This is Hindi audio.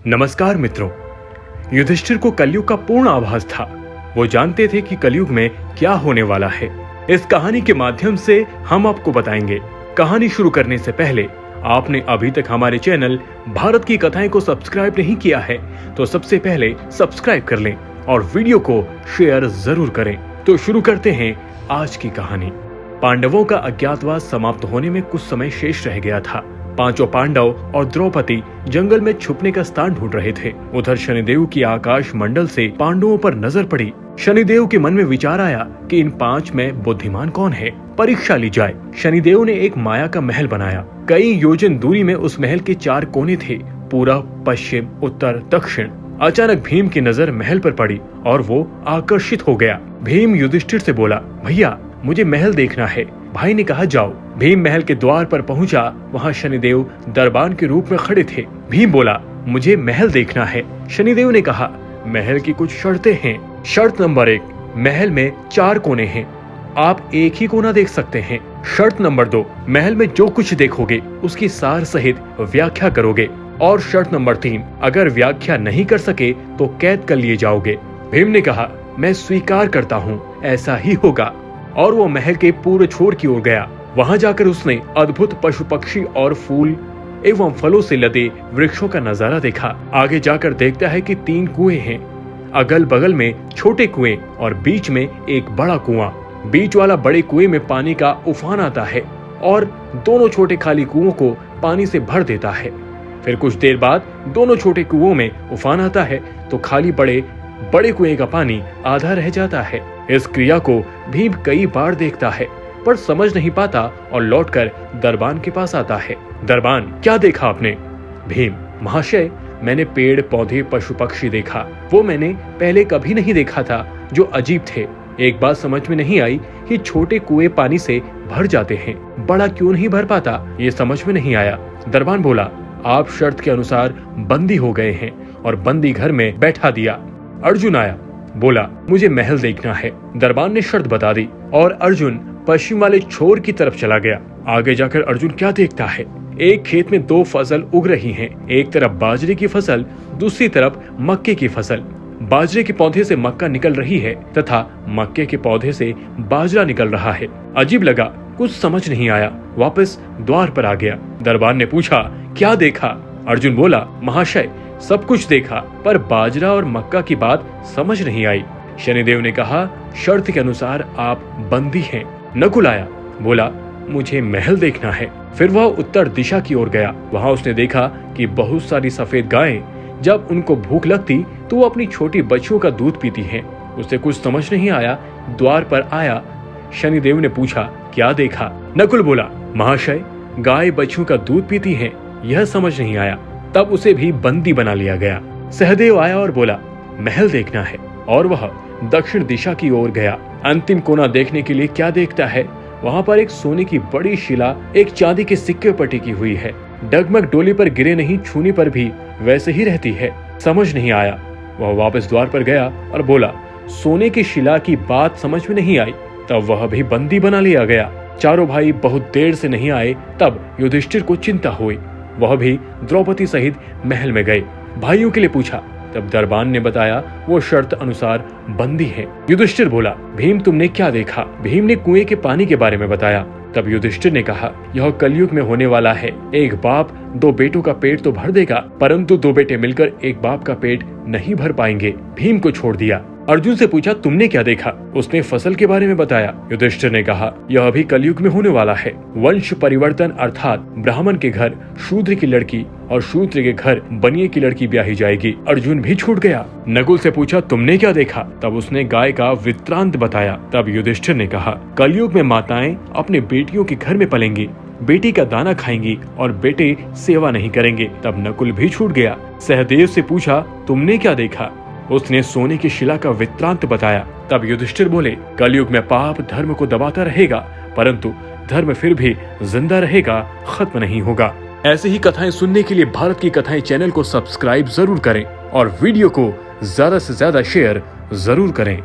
नमस्कार मित्रों। युधिष्ठिर को कलयुग का पूर्ण आभास था। वो जानते थे कि कलयुग में क्या होने वाला है। इस कहानी के माध्यम से हम आपको बताएंगे। कहानी शुरू करने से पहले आपने अभी तक हमारे चैनल भारत की कथाएं को सब्सक्राइब नहीं किया है तो सबसे पहले सब्सक्राइब कर लें और वीडियो को शेयर जरूर करें। तो शुरू करते हैं आज की कहानी। पांडवों का अज्ञातवास समाप्त होने में कुछ समय शेष रह गया था। पांचों पांडव और द्रौपदी जंगल में छुपने का स्थान ढूंढ रहे थे। उधर शनिदेव की आकाश मंडल से पांडवों पर नजर पड़ी। शनिदेव के मन में विचार आया कि इन पांच में बुद्धिमान कौन है, परीक्षा ली जाए। शनिदेव ने एक माया का महल बनाया। कई योजन दूरी में उस महल के 4 कोने थे, पूरब, पश्चिम, उत्तर, दक्षिण। अचानक भीम की नजर महल पर पड़ी और वो आकर्षित हो गया। भीम युधिष्ठिर से बोला, भैया मुझे महल देखना है। भाई ने कहा जाओ। भीम महल के द्वार पर पहुंचा। वहां शनिदेव दरबान के रूप में खड़े थे। भीम बोला, मुझे महल देखना है। शनिदेव ने कहा, महल की कुछ शर्तें हैं। शर्त नंबर 1, महल में 4 कोने हैं, आप एक ही कोना देख सकते हैं। शर्त नंबर 2, महल में जो कुछ देखोगे उसकी सार सहित व्याख्या करोगे। और शर्त नंबर 3, अगर व्याख्या नहीं कर सके तो कैद कर लिए जाओगे। भीम ने कहा, मैं स्वीकार करता हूँ, ऐसा ही होगा। और वो महल के पूर्व छोर की ओर गया। वहां जाकर उसने अद्भुत पशु पक्षी और फूल एवं फलों से लदे वृक्षों का नजारा देखा। आगे जाकर देखता है कि 3 कुएं हैं, अगल बगल में छोटे कुएं और बीच में एक बड़ा कुआं। बीच वाला बड़े कुएं में पानी का उफान आता है और दोनों छोटे खाली कुओं को पानी से भर देता है। फिर कुछ देर बाद दोनों छोटे कुओं में उफान आता है तो खाली बड़े कुएं का पानी आधा रह जाता है। इस क्रिया को भीम कई बार देखता है पर समझ नहीं पाता और लौटकर दरबान के पास आता है। दरबान, क्या देखा आपने? भीम, महाशय मैंने पेड़ पौधे पशु पक्षी देखा। वो मैंने पहले कभी नहीं देखा था, जो अजीब थे। एक बात समझ में नहीं आई कि छोटे कुएं पानी से भर जाते हैं, बड़ा क्यों नहीं भर पाता, ये समझ में नहीं आया। दरबान बोला, आप शर्त के अनुसार बंदी हो गए हैं और बंदी घर में बैठा दिया। अर्जुन आया, बोला, मुझे महल देखना है। दरबान ने शर्त बता दी और अर्जुन पश्चिम वाले छोर की तरफ चला गया। आगे जाकर अर्जुन क्या देखता है, एक खेत में 2 फसल उग रही हैं। एक तरफ बाजरे की फसल, दूसरी तरफ मक्के की फसल। बाजरे के पौधे से मक्का निकल रही है तथा मक्के के पौधे से बाजरा निकल रहा है। अजीब लगा, कुछ समझ नहीं आया, वापस द्वार पर आ गया। दरबान ने पूछा, क्या देखा? अर्जुन बोला, महाशय सब कुछ देखा पर बाजरा और मक्का की बात समझ नहीं आई। शनिदेव ने कहा, शर्त के अनुसार आप बंदी हैं। नकुल आया, बोला, मुझे महल देखना है। फिर वह उत्तर दिशा की ओर गया। वहां उसने देखा कि बहुत सारी सफेद गायें जब उनको भूख लगती तो वो अपनी छोटी बच्चियों का दूध पीती हैं। उसे कुछ समझ नहीं आया। द्वार पर आया। शनिदेव ने पूछा, क्या देखा? नकुल बोला, महाशय गाय बच्चियों का दूध पीती हैं, यह समझ नहीं आया। तब उसे भी बंदी बना लिया गया। सहदेव आया और बोला, महल देखना है। और वह दक्षिण दिशा की ओर गया। अंतिम कोना देखने के लिए क्या देखता है, वहां पर एक सोने की बड़ी शिला एक चांदी के सिक्के पर टिकी हुई है। डगमग डोली पर गिरे नहीं, छूने पर भी वैसे ही रहती है। समझ नहीं आया। वह वापस द्वार पर गया और बोला, सोने की शिला की बात समझ में नहीं आई। तब वह भी बंदी बना लिया गया। चारों भाई बहुत देर से नहीं आए। तब युधिष्ठिर को चिंता हुई। वह भी द्रौपदी सहित महल में गए। भाइयों के लिए पूछा। तब दरबान ने बताया, वो शर्त अनुसार बंदी है। युधिष्ठिर बोला, भीम तुमने क्या देखा? भीम ने कुएं के पानी के बारे में बताया। तब युधिष्ठिर ने कहा, यह कलयुग में होने वाला है। एक बाप 2 बेटों का पेट तो भर देगा, परंतु 2 बेटे मिलकर एक बाप का पेट नहीं भर पाएंगे। भीम को छोड़ दिया। अर्जुन से पूछा, तुमने क्या देखा? उसने फसल के बारे में बताया। युधिष्ठिर ने कहा, यह अभी कलयुग में होने वाला है। वंश परिवर्तन अर्थात ब्राह्मण के घर शूद्र की लड़की और शूद्र के घर बनिए की लड़की ब्याही जाएगी। अर्जुन भी छूट गया। नकुल से पूछा, तुमने क्या देखा? तब उसने गाय का वृत्तांत बताया। तब युधिष्ठिर ने कहा, कलयुग में माताएं अपने बेटियों के घर में पलेंगी, बेटी का दाना खाएंगी और बेटे सेवा नहीं करेंगे। तब नकुल भी छूट गया। सहदेव से पूछा, तुमने क्या देखा? उसने सोने की शिला का वृत्तांत बताया। तब युधिष्ठिर बोले, कलयुग में पाप धर्म को दबाता रहेगा, परंतु धर्म फिर भी जिंदा रहेगा, खत्म नहीं होगा। ऐसे ही कथाएं सुनने के लिए भारत की कथाएं चैनल को सब्सक्राइब जरूर करें और वीडियो को ज्यादा से ज्यादा शेयर जरूर करें।